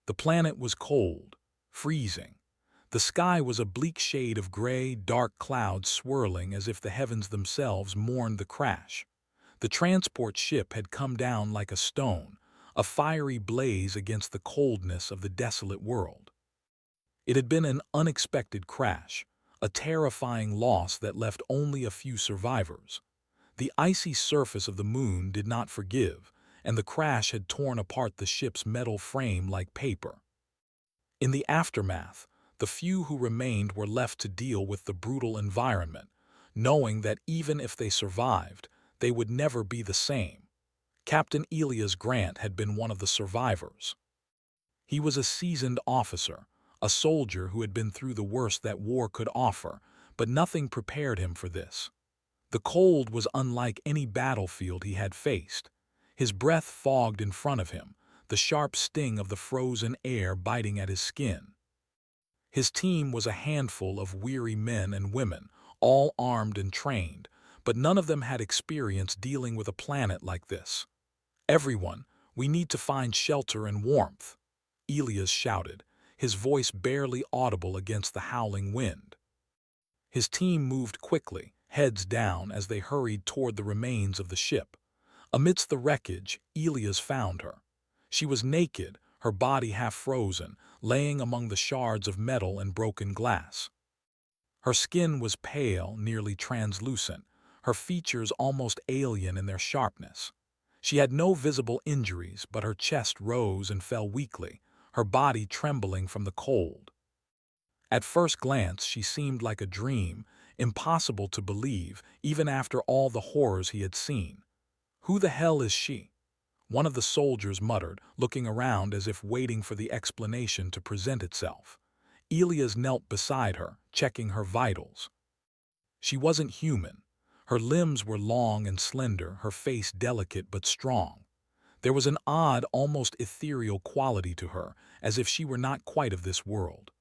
The planet was cold, freezing. The sky was a bleak shade of gray, dark clouds swirling as if the heavens themselves mourned the crash. The transport ship had come down like a stone, a fiery blaze against the coldness of the desolate world. It had been an unexpected crash, a terrifying loss that left only a few survivors. The icy surface of the moon did not forgive, and the crash had torn apart the ship's metal frame like paper. In the aftermath, the few who remained were left to deal with the brutal environment, knowing that even if they survived, they would never be the same. Captain Elias Grant had been one of the survivors. He was a seasoned officer, a soldier who had been through the worst that war could offer, but nothing prepared him for this. The cold was unlike any battlefield he had faced. His breath fogged in front of him, the sharp sting of the frozen air biting at his skin. His team was a handful of weary men and women, all armed and trained, but none of them had experience dealing with a planet like this. "Everyone, we need to find shelter and warmth," Elias shouted, his voice barely audible against the howling wind. His team moved quickly, heads down as they hurried toward the remains of the ship. Amidst the wreckage, Elias found her. She was naked, her body half frozen, laying among the shards of metal and broken glass. Her skin was pale, nearly translucent, her features almost alien in their sharpness. She had no visible injuries, but her chest rose and fell weakly, her body trembling from the cold. At first glance, she seemed like a dream, impossible to believe, even after all the horrors he had seen. "Who the hell is she?" one of the soldiers muttered, looking around as if waiting for the explanation to present itself. Elias knelt beside her, checking her vitals. She wasn't human. Her limbs were long and slender, her face delicate but strong. There was an odd, almost ethereal quality to her, as if she were not quite of this world.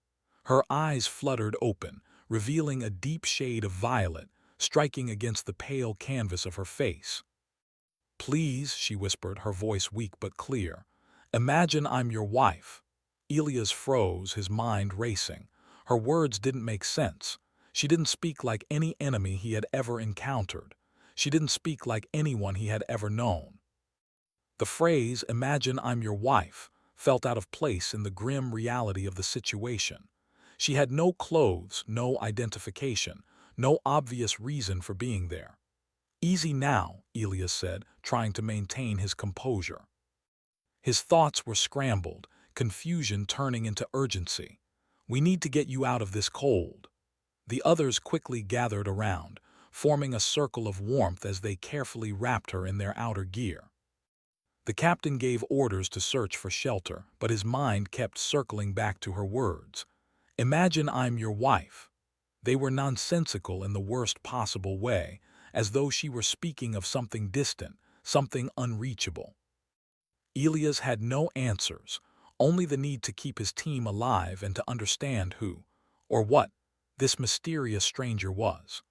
Her eyes fluttered open, revealing a deep shade of violet, striking against the pale canvas of her face. "Please," she whispered, her voice weak but clear. "Imagine I'm your wife." Elias froze, his mind racing. Her words didn't make sense. She didn't speak like any enemy he had ever encountered. She didn't speak like anyone he had ever known. The phrase, "imagine I'm your wife," felt out of place in the grim reality of the situation. She had no clothes, no identification, no obvious reason for being there. "Easy now," Elias said, trying to maintain his composure. His thoughts were scrambled, confusion turning into urgency. "We need to get you out of this cold." The others quickly gathered around, forming a circle of warmth as they carefully wrapped her in their outer gear. The captain gave orders to search for shelter, but his mind kept circling back to her words. "Imagine I'm your wife." They were nonsensical in the worst possible way, as though she were speaking of something distant, something unreachable. Elias had no answers, only the need to keep his team alive and to understand who, or what, this mysterious stranger was.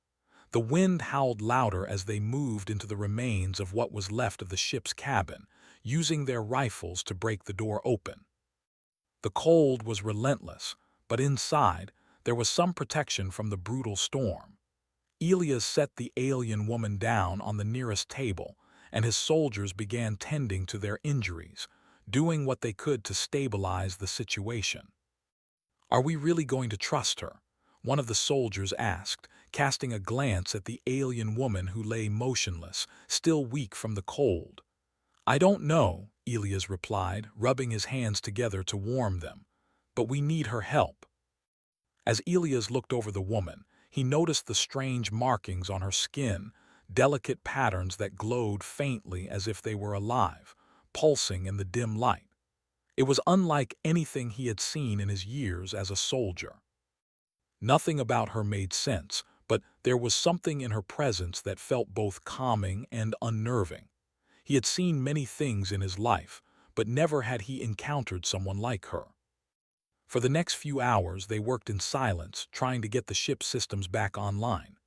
The wind howled louder as they moved into the remains of what was left of the ship's cabin, using their rifles to break the door open. The cold was relentless, but inside, there was some protection from the brutal storm. Elias set the alien woman down on the nearest table, and his soldiers began tending to their injuries, doing what they could to stabilize the situation. "Are we really going to trust her?" one of the soldiers asked, casting a glance at the alien woman who lay motionless, still weak from the cold. "I don't know," Elias replied, rubbing his hands together to warm them, "but we need her help." As Elias looked over the woman, he noticed the strange markings on her skin, delicate patterns that glowed faintly as if they were alive, pulsing in the dim light. It was unlike anything he had seen in his years as a soldier. Nothing about her made sense, but there was something in her presence that felt both calming and unnerving. He had seen many things in his life, but never had he encountered someone like her. For the next few hours, they worked in silence, trying to get the ship's systems back online.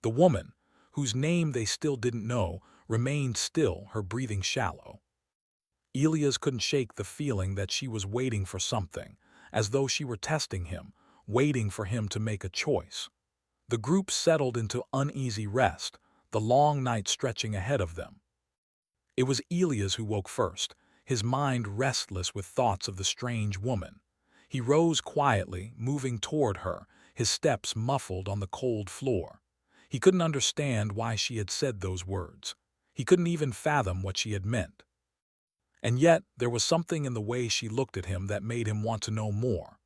The woman, whose name they still didn't know, remained still, her breathing shallow. Elias couldn't shake the feeling that she was waiting for something, as though she were testing him, waiting for him to make a choice. The group settled into uneasy rest, the long night stretching ahead of them. It was Elias who woke first, his mind restless with thoughts of the strange woman. He rose quietly, moving toward her, his steps muffled on the cold floor. He couldn't understand why she had said those words. He couldn't even fathom what she had meant. And yet, there was something in the way she looked at him that made him want to know more.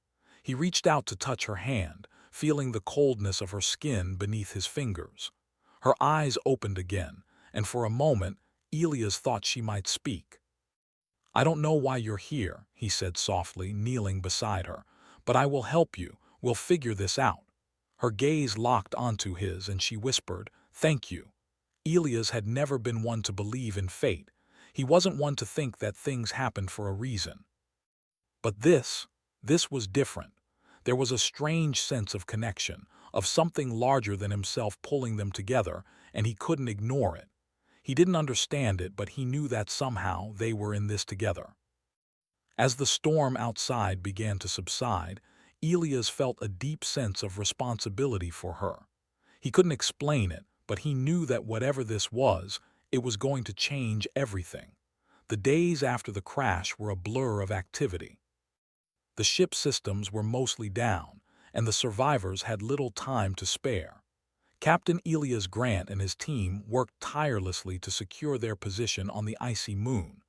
He reached out to touch her hand, feeling the coldness of her skin beneath his fingers. Her eyes opened again, and for a moment, Elias thought she might speak. "I don't know why you're here," he said softly, kneeling beside her, "but I will help you. We'll figure this out." Her gaze locked onto his, and she whispered, "Thank you." Elias had never been one to believe in fate. He wasn't one to think that things happened for a reason. But this was different. There was a strange sense of connection, of something larger than himself pulling them together, and he couldn't ignore it. He didn't understand it, but he knew that somehow they were in this together. As the storm outside began to subside, Elias felt a deep sense of responsibility for her. He couldn't explain it, but he knew that whatever this was, it was going to change everything. The days after the crash were a blur of activity. The ship's systems were mostly down, and the survivors had little time to spare. Captain Elias Grant and his team worked tirelessly to secure their position on the icy moon.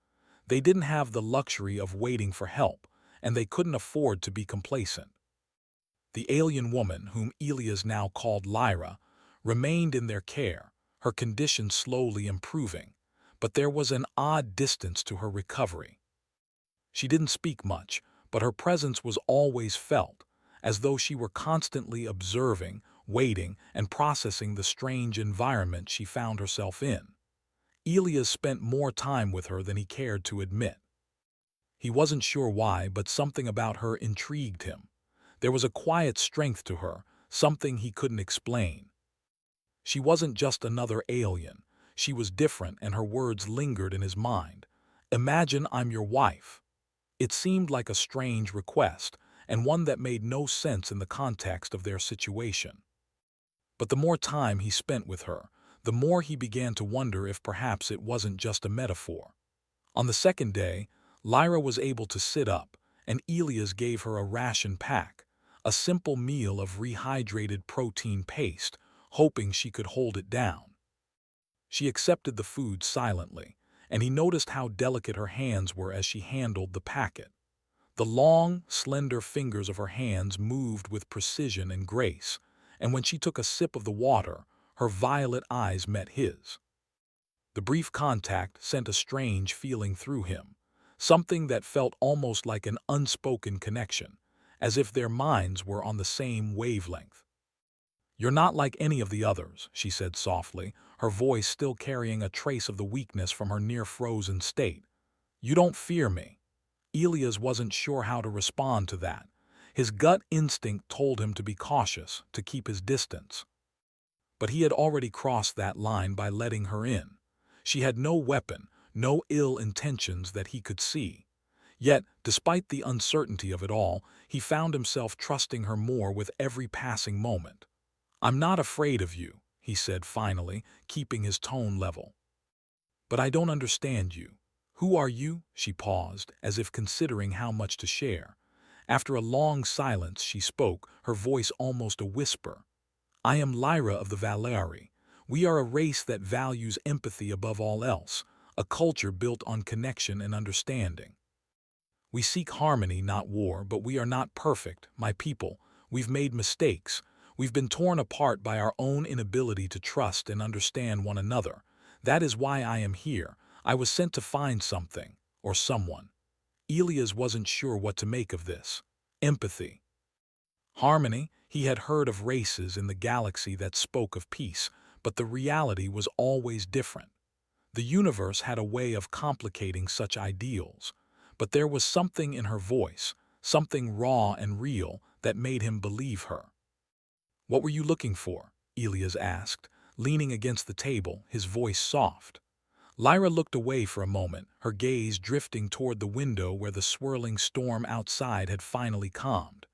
They didn't have the luxury of waiting for help, and they couldn't afford to be complacent. The alien woman, whom Elias now called Lyra, remained in their care, her condition slowly improving, but there was an odd distance to her recovery. She didn't speak much, but her presence was always felt, as though she were constantly observing, waiting, and processing the strange environment she found herself in. Elias spent more time with her than he cared to admit. He wasn't sure why, but something about her intrigued him. There was a quiet strength to her, something he couldn't explain. She wasn't just another alien. She was different, and her words lingered in his mind. "Imagine I'm your wife." It seemed like a strange request, and one that made no sense in the context of their situation. But the more time he spent with her, the more he began to wonder if perhaps it wasn't just a metaphor. On the second day, Lyra was able to sit up, and Elias gave her a ration pack, a simple meal of rehydrated protein paste, hoping she could hold it down. She accepted the food silently, and he noticed how delicate her hands were as she handled the packet. The long, slender fingers of her hands moved with precision and grace, and when she took a sip of the water, her violet eyes met his. The brief contact sent a strange feeling through him, something that felt almost like an unspoken connection, as if their minds were on the same wavelength. "You're not like any of the others," she said softly, her voice still carrying a trace of the weakness from her near-frozen state. "You don't fear me." Elias wasn't sure how to respond to that. His gut instinct told him to be cautious, to keep his distance. But he had already crossed that line by letting her in. She had no weapon, no ill intentions that he could see. Yet, despite the uncertainty of it all, he found himself trusting her more with every passing moment. "I'm not afraid of you," he said finally, keeping his tone level. "But I don't understand you. Who are you?" She paused, as if considering how much to share. After a long silence, she spoke, her voice almost a whisper. "I am Lyra of the Valeri. We are a race that values empathy above all else, a culture built on connection and understanding. We seek harmony, not war, but we are not perfect, my people. We've made mistakes. We've been torn apart by our own inability to trust and understand one another. That is why I am here. I was sent to find something, or someone." Elias wasn't sure what to make of this. Empathy. Harmony, he had heard of races in the galaxy that spoke of peace, but the reality was always different. The universe had a way of complicating such ideals, but there was something in her voice, something raw and real, that made him believe her. "What were you looking for?" Elias asked, leaning against the table, his voice soft. Lyra looked away for a moment, her gaze drifting toward the window where the swirling storm outside had finally calmed.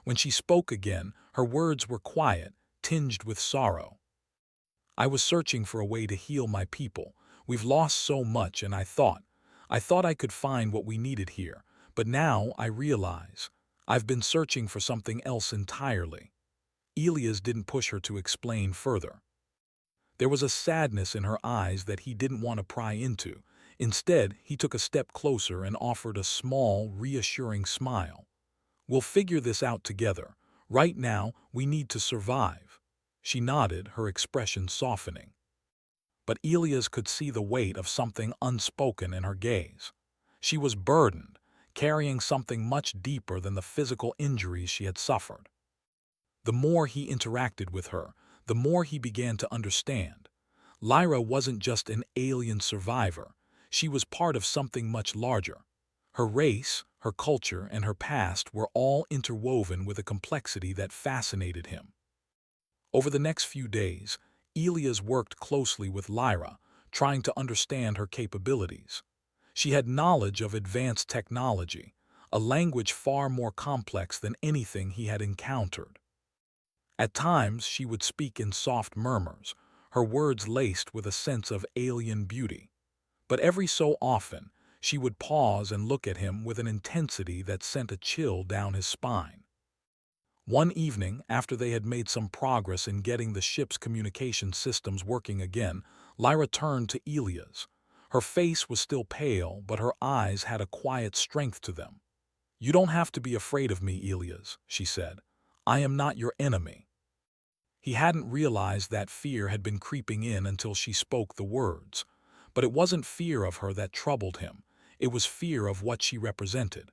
When she spoke again, her words were quiet, tinged with sorrow. I was searching for a way to heal my people. We've lost so much, and I thought I could find what we needed here. But now I realize I've been searching for something else entirely. Elias didn't push her to explain further. There was a sadness in her eyes that he didn't want to pry into. Instead, he took a step closer and offered a small, reassuring smile. We'll figure this out together. Right now, we need to survive. She nodded, her expression softening. But Elias could see the weight of something unspoken in her gaze. She was burdened, carrying something much deeper than the physical injuries she had suffered. The more he interacted with her, the more he began to understand. Lyra wasn't just an alien survivor. She was part of something much larger. Her race, her culture, and her past were all interwoven with a complexity that fascinated him. Over the next few days, Elias worked closely with Lyra, trying to understand her capabilities. She had knowledge of advanced technology, a language far more complex than anything he had encountered. At times, she would speak in soft murmurs, her words laced with a sense of alien beauty. But every so often, she would pause and look at him with an intensity that sent a chill down his spine. One evening, after they had made some progress in getting the ship's communication systems working again, Lyra turned to Elias. Her face was still pale, but her eyes had a quiet strength to them. "You don't have to be afraid of me, Elias," she said. "I am not your enemy." He hadn't realized that fear had been creeping in until she spoke the words. But it wasn't fear of her that troubled him. It was fear of what she represented.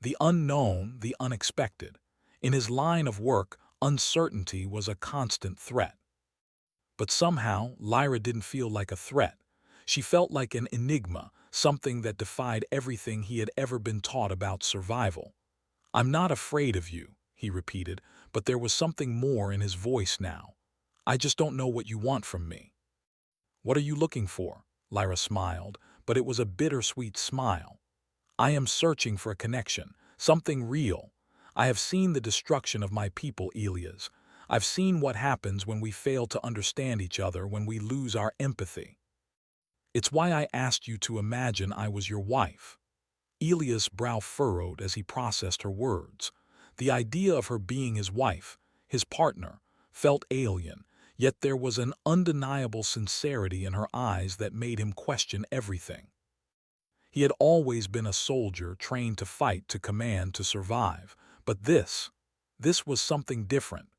The unknown, the unexpected. In his line of work, uncertainty was a constant threat. But somehow, Lyra didn't feel like a threat. She felt like an enigma, something that defied everything he had ever been taught about survival. "I'm not afraid of you," he repeated, but there was something more in his voice now. "I just don't know what you want from me." "What are you looking for?" Lyra smiled, but it was a bittersweet smile. "I am searching for a connection, something real. I have seen the destruction of my people, Elias. I've seen what happens when we fail to understand each other, when we lose our empathy. It's why I asked you to imagine I was your wife." Elias' brow furrowed as he processed her words. The idea of her being his wife, his partner, felt alien, yet there was an undeniable sincerity in her eyes that made him question everything. He had always been a soldier, trained to fight, to command, to survive. But this was something different.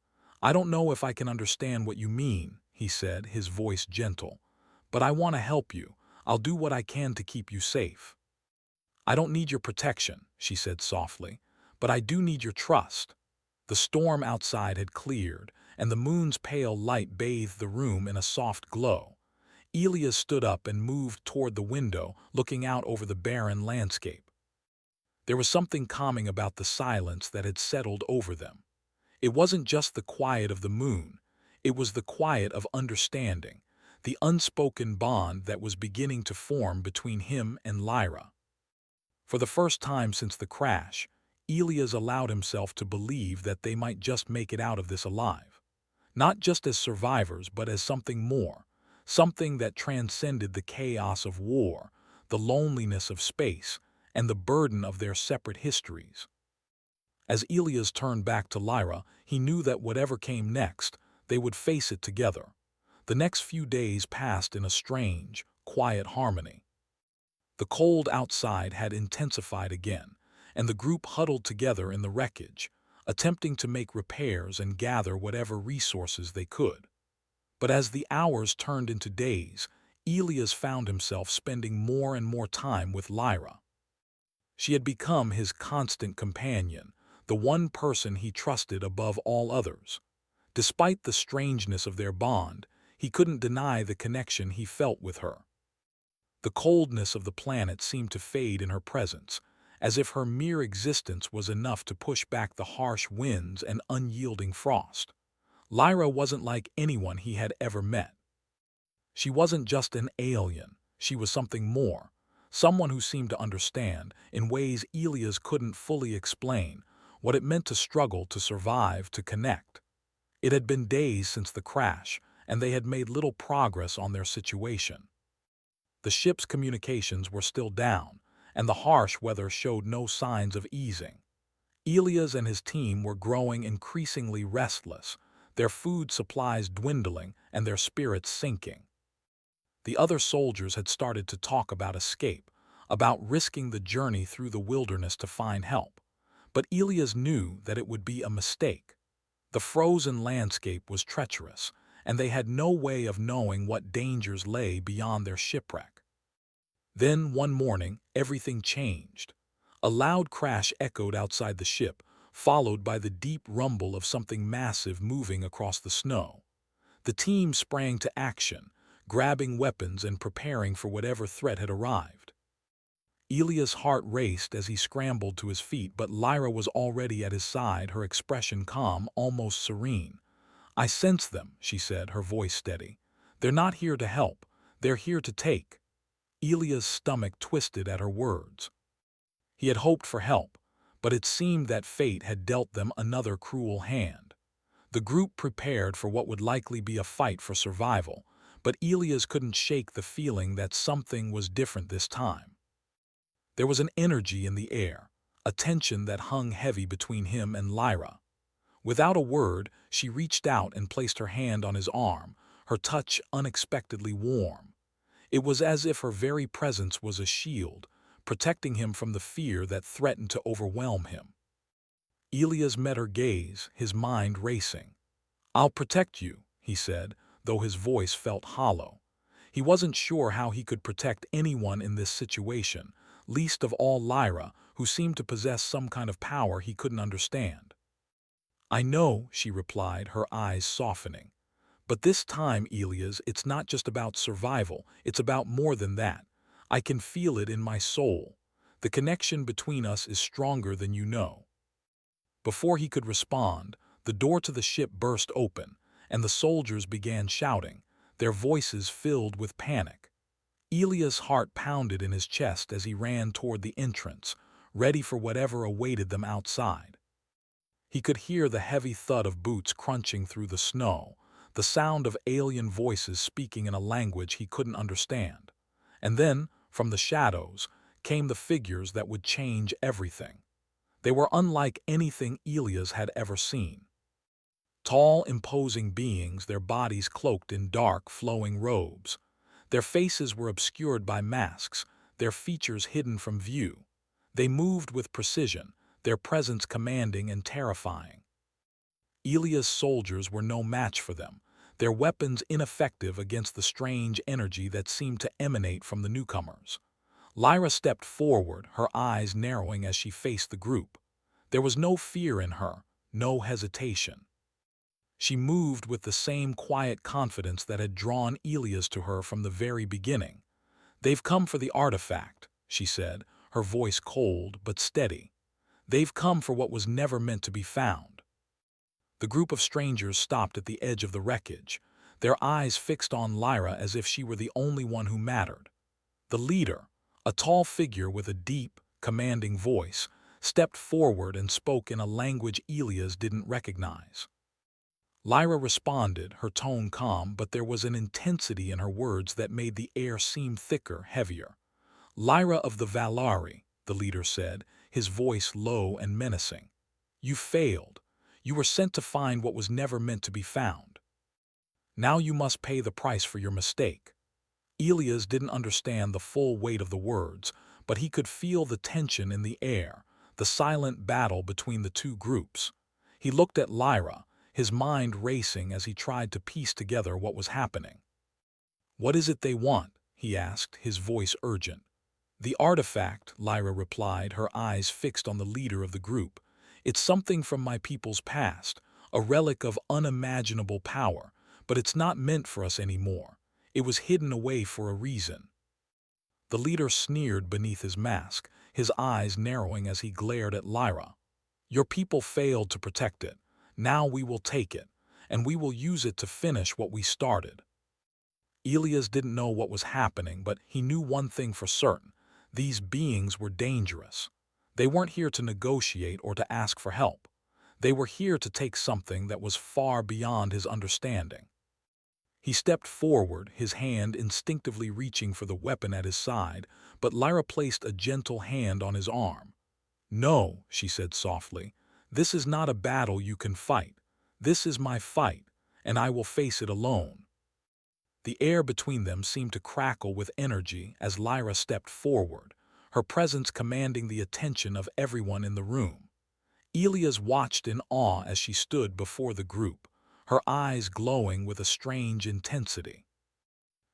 "I don't know if I can understand what you mean," he said, his voice gentle. "But I want to help you. I'll do what I can to keep you safe." "I don't need your protection," she said softly, "but I do need your trust." The storm outside had cleared, and the moon's pale light bathed the room in a soft glow. Elias stood up and moved toward the window, looking out over the barren landscape. There was something calming about the silence that had settled over them. It wasn't just the quiet of the moon, it was the quiet of understanding, the unspoken bond that was beginning to form between him and Lyra. For the first time since the crash, Elias allowed himself to believe that they might just make it out of this alive. Not just as survivors, but as something more, something that transcended the chaos of war, the loneliness of space, and the burden of their separate histories. As Elias turned back to Lyra, he knew that whatever came next, they would face it together. The next few days passed in a strange, quiet harmony. The cold outside had intensified again, and the group huddled together in the wreckage, attempting to make repairs and gather whatever resources they could. But as the hours turned into days, Elias found himself spending more and more time with Lyra. She had become his constant companion, the one person he trusted above all others. Despite the strangeness of their bond, he couldn't deny the connection he felt with her. The coldness of the planet seemed to fade in her presence, as if her mere existence was enough to push back the harsh winds and unyielding frost. Lyra wasn't like anyone he had ever met. She wasn't just an alien. She was something more, someone who seemed to understand, in ways Elias couldn't fully explain, what it meant to struggle, to survive, to connect. It had been days since the crash, and they had made little progress on their situation. The ship's communications were still down, and the harsh weather showed no signs of easing. Elias and his team were growing increasingly restless, their food supplies dwindling and their spirits sinking. The other soldiers had started to talk about escape, about risking the journey through the wilderness to find help. But Elias knew that it would be a mistake. The frozen landscape was treacherous, and they had no way of knowing what dangers lay beyond their shipwreck. Then, one morning, everything changed. A loud crash echoed outside the ship, followed by the deep rumble of something massive moving across the snow. The team sprang to action, grabbing weapons and preparing for whatever threat had arrived. Elias' heart raced as he scrambled to his feet, but Lyra was already at his side, her expression calm, almost serene. "I sense them," she said, her voice steady. "They're not here to help, they're here to take." Elias' stomach twisted at her words. He had hoped for help, but it seemed that fate had dealt them another cruel hand. The group prepared for what would likely be a fight for survival, but Elias couldn't shake the feeling that something was different this time. There was an energy in the air, a tension that hung heavy between him and Lyra. Without a word, she reached out and placed her hand on his arm, her touch unexpectedly warm. It was as if her very presence was a shield, protecting him from the fear that threatened to overwhelm him. Elias met her gaze, his mind racing. "I'll protect you," he said, though his voice felt hollow. He wasn't sure how he could protect anyone in this situation, least of all Lyra, who seemed to possess some kind of power he couldn't understand. "I know," she replied, her eyes softening. "But this time, Elias, it's not just about survival, it's about more than that. I can feel it in my soul. The connection between us is stronger than you know." Before he could respond, the door to the ship burst open, and the soldiers began shouting, their voices filled with panic. Elias' heart pounded in his chest as he ran toward the entrance, ready for whatever awaited them outside. He could hear the heavy thud of boots crunching through the snow, the sound of alien voices speaking in a language he couldn't understand. And then, from the shadows, came the figures that would change everything. They were unlike anything Elias had ever seen. Tall, imposing beings, their bodies cloaked in dark, flowing robes. Their faces were obscured by masks, their features hidden from view. They moved with precision, their presence commanding and terrifying. Elias' soldiers were no match for them, their weapons ineffective against the strange energy that seemed to emanate from the newcomers. Lyra stepped forward, her eyes narrowing as she faced the group. There was no fear in her, no hesitation. She moved with the same quiet confidence that had drawn Elias to her from the very beginning. "They've come for the artifact," she said, her voice cold but steady. "They've come for what was never meant to be found." The group of strangers stopped at the edge of the wreckage, their eyes fixed on Lyra as if she were the only one who mattered. The leader, a tall figure with a deep, commanding voice, stepped forward and spoke in a language Elias didn't recognize. Lyra responded, her tone calm, but there was an intensity in her words that made the air seem thicker, heavier. "Lyra of the Valari," the leader said, his voice low and menacing. "You failed. You were sent to find what was never meant to be found. Now you must pay the price for your mistake." Elias didn't understand the full weight of the words, but he could feel the tension in the air, the silent battle between the two groups. He looked at Lyra, his mind racing as he tried to piece together what was happening. "What is it they want?" he asked, his voice urgent. "The artifact," Lyra replied, her eyes fixed on the leader of the group. "It's something from my people's past, a relic of unimaginable power, but it's not meant for us anymore. It was hidden away for a reason." The leader sneered beneath his mask, his eyes narrowing as he glared at Lyra. "Your people failed to protect it. Now we will take it, and we will use it to finish what we started." Elias didn't know what was happening, but he knew one thing for certain. These beings were dangerous. They weren't here to negotiate or to ask for help. They were here to take something that was far beyond his understanding. He stepped forward, his hand instinctively reaching for the weapon at his side, but Lyra placed a gentle hand on his arm. "No," she said softly, "this is not a battle you can fight. This is my fight, and I will face it alone." The air between them seemed to crackle with energy as Lyra stepped forward, her presence commanding the attention of everyone in the room. Elias watched in awe as she stood before the group, her eyes glowing with a strange intensity.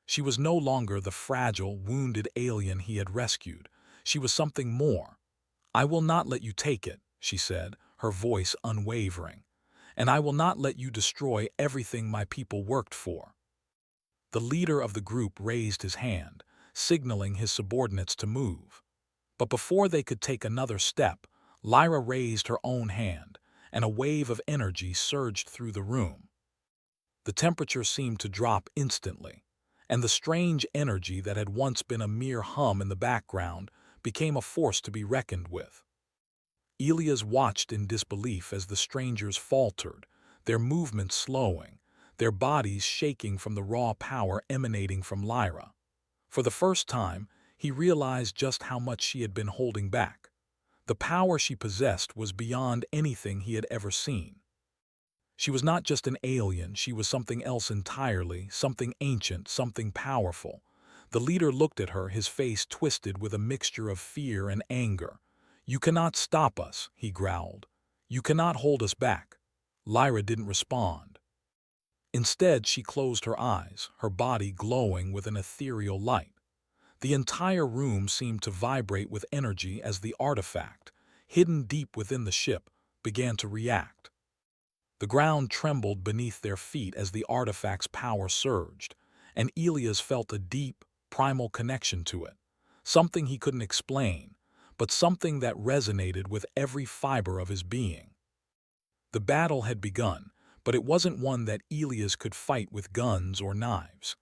She was no longer the fragile, wounded alien he had rescued. She was something more. "I will not let you take it," she said, her voice unwavering. "And I will not let you destroy everything my people worked for." The leader of the group raised his hand, signaling his subordinates to move. But before they could take another step, Lyra raised her own hand, and a wave of energy surged through the room. The temperature seemed to drop instantly, and the strange energy that had once been a mere hum in the background became a force to be reckoned with. Elias watched in disbelief as the strangers faltered, their movements slowing, their bodies shaking from the raw power emanating from Lyra. For the first time, he realized just how much she had been holding back. The power she possessed was beyond anything he had ever seen. She was not just an alien, she was something else entirely, something ancient, something powerful. The leader looked at her, his face twisted with a mixture of fear and anger. "You cannot stop us," he growled. "You cannot hold us back." Lyra didn't respond. Instead, she closed her eyes, her body glowing with an ethereal light. The entire room seemed to vibrate with energy as the artifact, hidden deep within the ship, began to react. The ground trembled beneath their feet as the artifact's power surged, and Elias felt a deep, primal connection to it, something he couldn't explain, but something that resonated with every fiber of his being. The battle had begun, but it wasn't one that Elias could fight with guns or knives.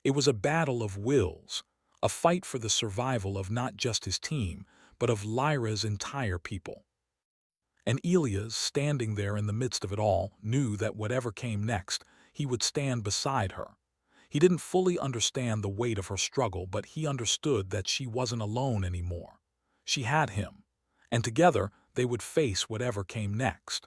It was a battle of wills, a fight for the survival of not just his team, but of Lyra's entire people. And Elias, standing there in the midst of it all, knew that whatever came next, he would stand beside her. He didn't fully understand the weight of her struggle, but he understood that she wasn't alone anymore. She had him, and together they would face whatever came next.